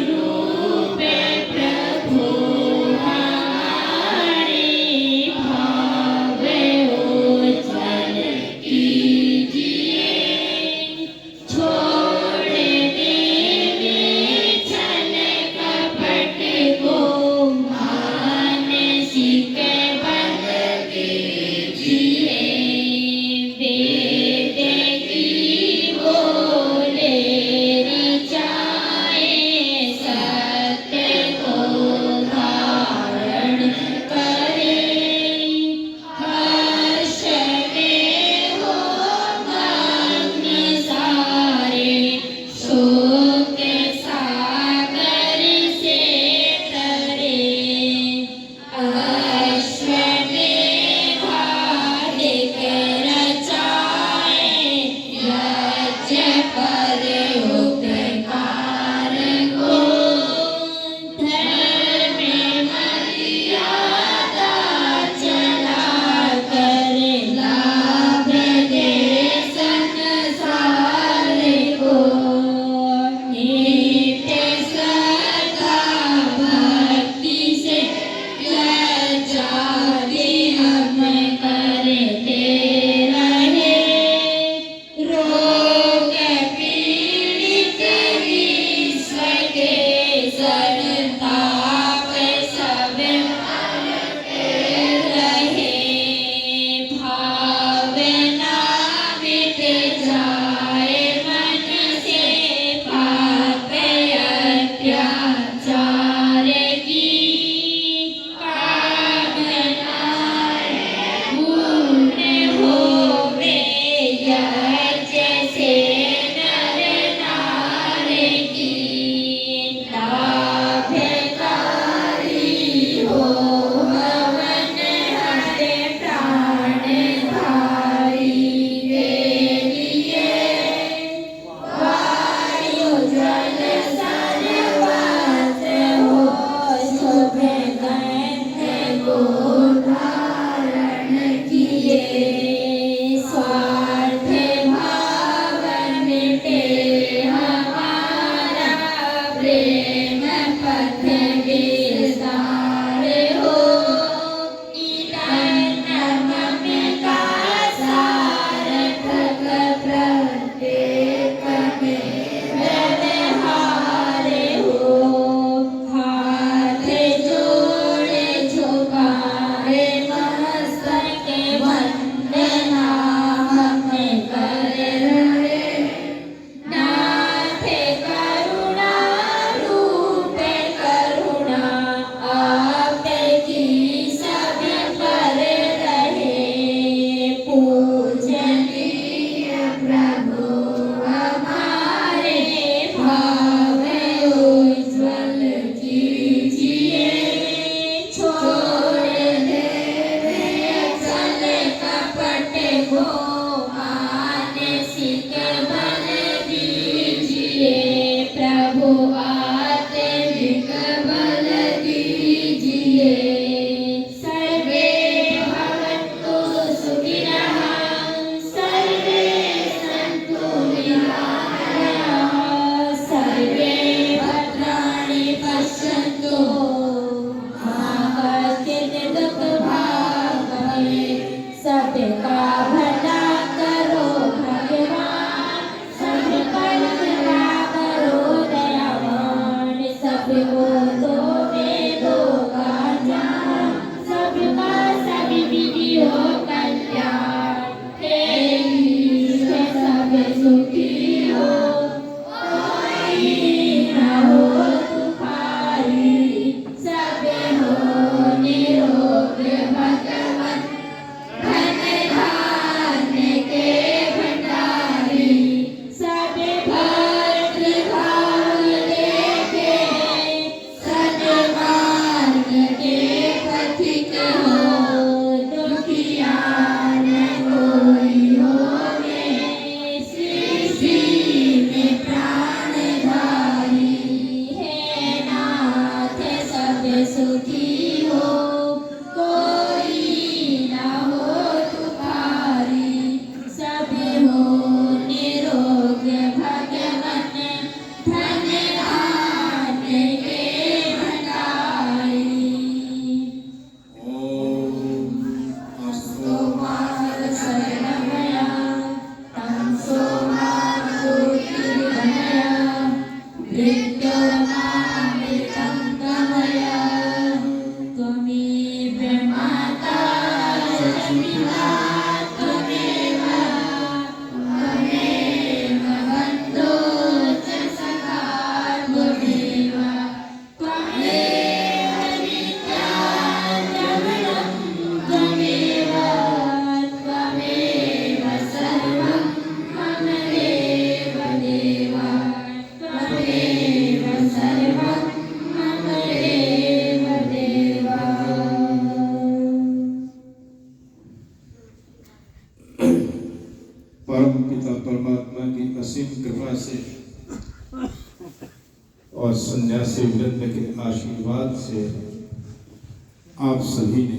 रूपे प्रभु हमारे भावे उज्जवल कीजिए। छोड़ देवे छल कपट को मानसिक बल कीजिए। वेद की बोले ऋचाए सत्य को धारण करें। हर्ष में हो मग्न सारे शोक सागर से तरे। अश्वमेधाधिक रचाए यज्ञ पर उपकार को। धर्म मर्यादा चला कर लाभ दे संसार को। नित्य श्रद्धा भक्ति से लज्जादि हम करते रहे। रोग पीड़ित विश्व के संताप सब हरते रहे। भावना मिट जाए मन से पाप अत्याचार की। कामनाएं पूर्ण होवे यज्ञ से नर नारी की। लाभकारी हो हवन हरे प्राणधारी के लिए। वायु जल सर्वत्र हो शुभ गंध को धारण किए। स्वार्थ भाव मिटे हमारा प्रेम पथ विस्तार हो। ईदन ममता सार्थक प्रत्येक में व्यवहार हो। हाथ जोड़े झुकाए मस्तक वंदना हम कर रहे। नाथ करुणा रूप करुणा आपकी सब पर रहे। पूजनीय प्रभु हमारे भाव उज्ज्वल कीजिए। छोड़ देवे छल कपट को मानसिक बल दीजिए। प्रभु आत्मिक बल दीजिए। सर्वे भवन्तु सुखिनः सर्वे सन्तु निरामयाः सर्वे भद्राणि पश्यन्तु मा कश्चित् दुःखभाग् भवेत्। सबका भला करो भगवान सब पर कृपा करो दयावान। और सन्यासी वृंद के आशीर्वाद से आप सभी ने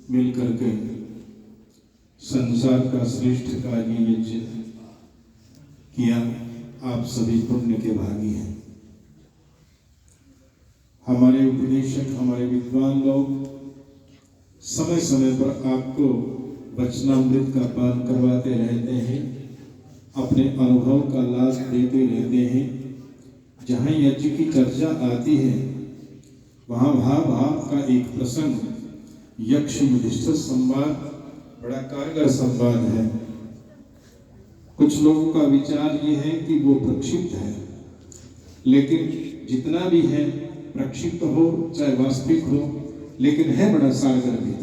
मिलकर के संसार का श्रेष्ठ कार्य यज्ञ किया। आप सभी पुण्य के भागी हैं। हमारे उपदेशक, हमारे विद्वान लोग समय समय पर आपको वचनामृत का पान करवाते रहते हैं, अपने अनुभव का लाभ देते रहते हैं। जहाँ यज्ञ की चर्चा आती है वहाँ भाव का एक प्रसंग यक्ष युधिष्ठिर संवाद बड़ा कारगर संवाद है। कुछ लोगों का विचार ये है कि वो प्रक्षिप्त है, लेकिन जितना भी है प्रक्षिप्त हो चाहे वास्तविक हो, लेकिन है बड़ा सारगर्भित।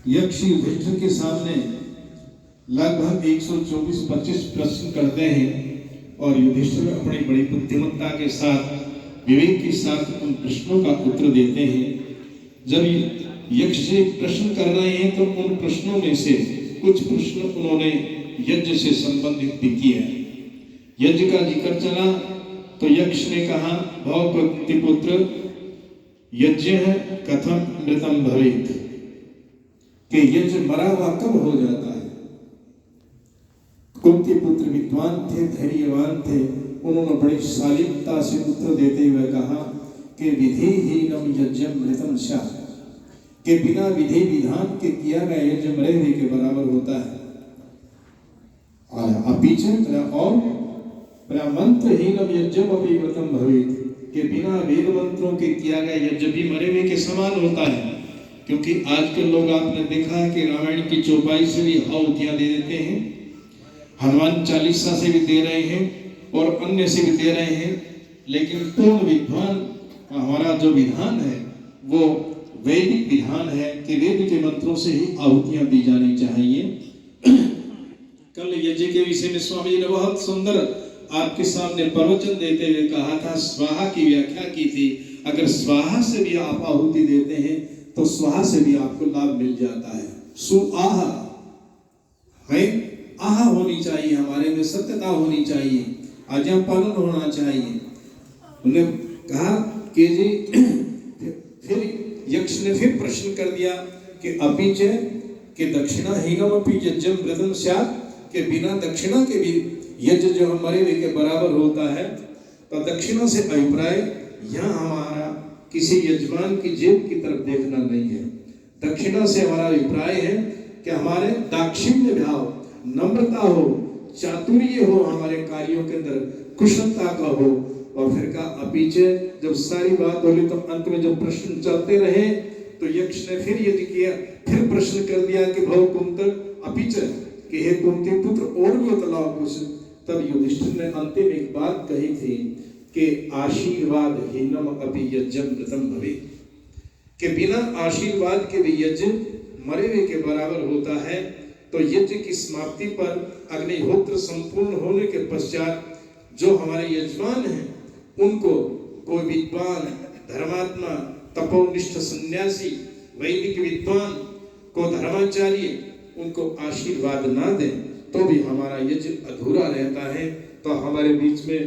यक्ष युधिष्ठिर के सामने लगभग 124-25 प्रश्न करते हैं और युधिष्ठिर अपनी बड़ी बुद्धिमत्ता के साथ, विवेक के साथ उन प्रश्नों का उत्तर देते हैं। जब यक्ष से प्रश्न कर रहे हैं तो उन प्रश्नों में से कुछ प्रश्न उन्होंने यज्ञ से संबंधित भी किया। यज्ञ का जिक्र चला तो यक्ष ने कहा, भव पुत्र यज्ञ कथम मृतम भवेत्, कि यज्ञ मरा हुआ कब हो जाता है। कुंती पुत्र विद्वान थे, धैर्यवान थे। उन्होंने बड़ी शालीनता से उत्तर देते हुए कहा कि विधिहीनम यज्ञम मृतम स्यात्, के बिना विधि विधान के किया गया यज्ञ मरे हुए के बराबर होता है। और मंत्रहीनम यज्ञम अपि मृतम भवेत्, के बिना वेद मंत्रों के किया गया यज्ञ भी मरे हुए के समान होता है। क्योंकि आजकल लोग, आपने देखा है कि रामायण की चौपाई से भी आहुतियां दे देते हैं, हनुमान चालीसा से भी दे रहे हैं और अन्य से भी दे रहे हैं, लेकिन पूर्ण विद्वान हमारा जो विधान है वो वैदिक विधान है कि वेद के मंत्रों से ही आहुतियां दी जानी चाहिए। कल यज्ञ के विषय में स्वामी जी ने बहुत सुंदर आपके सामने प्रवचन देते हुए कहा था, स्वाहा की व्याख्या की थी। अगर स्वाहा से भी आप आहुति देते हैं तो स्वाहा से भी आपको लाभ मिल जाता है। सुआहा है, आहा होनी चाहिए, हमारे में सत्यता होनी चाहिए, आज्ञा पालन होना चाहिए। उन्होंने कहा कि जी, फिर यक्ष ने फिर प्रश्न कर दिया कि अपिच के दक्षिणाहीनम अपि यज्ञम मृतम स्यात्, के बिना दक्षिणा के भी यज्ञ जो हम मरे हुए के बराबर होता है। तो दक्षिणा से अभिप्राय यहाँ हमारा किसी यजमान की जेब की तरफ देखना नहीं है। दक्षिणा से हमारा अभिप्राय है कि हमारे दाक्षिण्य भाव, नम्रता हो, चातुर्य हो, हमारे कार्यों के अंदर कुशलता का हो। और फिर का अपीछे जब सारी बात बोली तो अंत में जब प्रश्न चलते रहे तो यक्ष ने फिर यज्ञ किया, फिर प्रश्न कर दिया कि भव कुंती अपीछे, कि हे कुंती पुत्र और भी बतलाओ कुछ। तब युधिष्ठिर ने अंतिम एक बात कही थी कि आशीर्वाद हीनम अपि यज्ञम मृतम भवेत्, कि बिना आशीर्वाद के भी यज्ञ मरे हुए के बराबर होता है। तो यज्ञ की समाप्ति पर अग्निहोत्र संपूर्ण होने के पश्चात जो हमारे यजमान हैं उनको कोई विद्वान, धर्मात्मा, तपोनिष्ठ सन्यासी, वैदिक विद्वान को धर्माचार्य उनको आशीर्वाद ना दें तो भी हमारा यज्ञ अधूरा रहता है। तो हमारे बीच में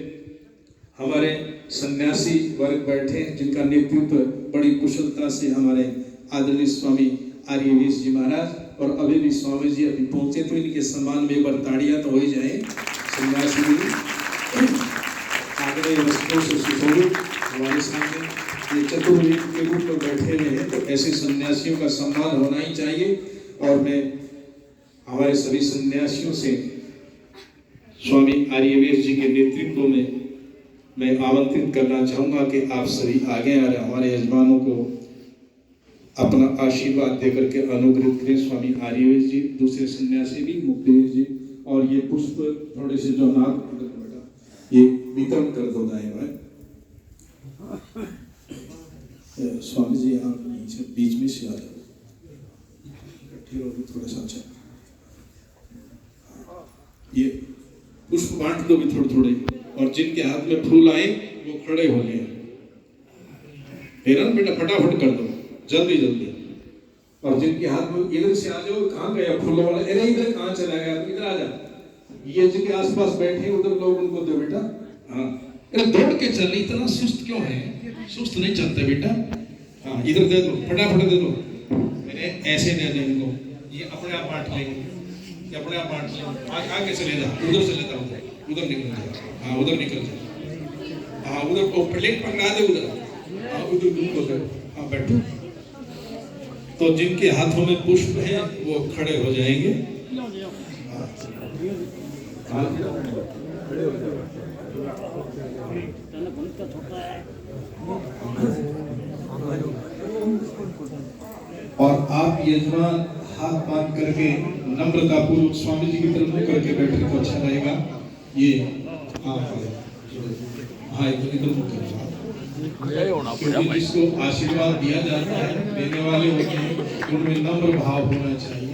हमारे सन्यासी वर्ग बैठे जिनका नेतृत्व बड़ी कुशलता से हमारे आदरणीय स्वामी आर्यवेश जी महाराज, और अभी भी स्वामी जी अभी पहुंचे तो इनके सम्मान में एक बार ताड़ियां तो हो ही जाए। सन्यासी आगरे वस्त्रों से सुशोभित हमारे सामने ये चतुर्वेद के रूप में बैठे हुए हैं, तो ऐसे सन्यासियों का सम्मान होना ही चाहिए। और मैं हमारे सभी सन्यासियों से स्वामी आर्यवेश जी के नेतृत्व में मैं आमंत्रित करना चाहूँगा कि आप सभी आगे आ रहे हमारे यजमानों को अपना आशीर्वाद देकर के अनुग्रहित करें। स्वामी आर्यवेश जी, दूसरे सन्यासी भी मुक्तेश जी, और ये पुष्प थोड़े से जो नाम बेटा ये वितरण कर दो दाएं बाएं। स्वामी जी आप नीचे बीच में से आ जाओ, इकट्ठे रहो थोड़ा सा। अच्छा, ये पुष्प बांट दो भी थोड़े थोड़े, और जिनके हाथ में फूल आए वो खड़े हो गए। बेटा फटाफट कर दो, जल्दी जल्दी। और जिनके हाथ में इधर से आ जाओ, कहाँ गया फूलों वाला, अरे इधर कहाँ चला गया, इधर आ जा। यज्ञ के आसपास बैठे उधर लोग उनको दो बेटा। हाँ, अरे दौड़ के चल, इतना सुस्त क्यों है? सुस्त नहीं चलते बेटा। हाँ, इधर दे दो, फटाफट दे दो। मैंने ऐसे दे दो इनको, ये अपने आप बांट लेंगे, ये अपने आप बांट लेंगे। आगे चले जा, उधर चले जा, उधर निकल जा। हाँ, उधर निकल जा। हाँ, उधर वो प्लेट पकड़ा दे उधर। हाँ, उधर उनको दे। हाँ, बैठो। तो जिनके हाथों में पुष्प है वो खड़े हो जाएंगे। और आप यजमान हाथ बांध करके नम्रता पूर्वक स्वामी जी की तरफ मुंह करके बैठे तो अच्छा रहेगा। ये हाँ हाँ, इधर मुंह करो। क्योंकि जिसको आशीर्वाद दिया जाता है, देने वाले होते हैं, उनमें नम्र भाव होना चाहिए।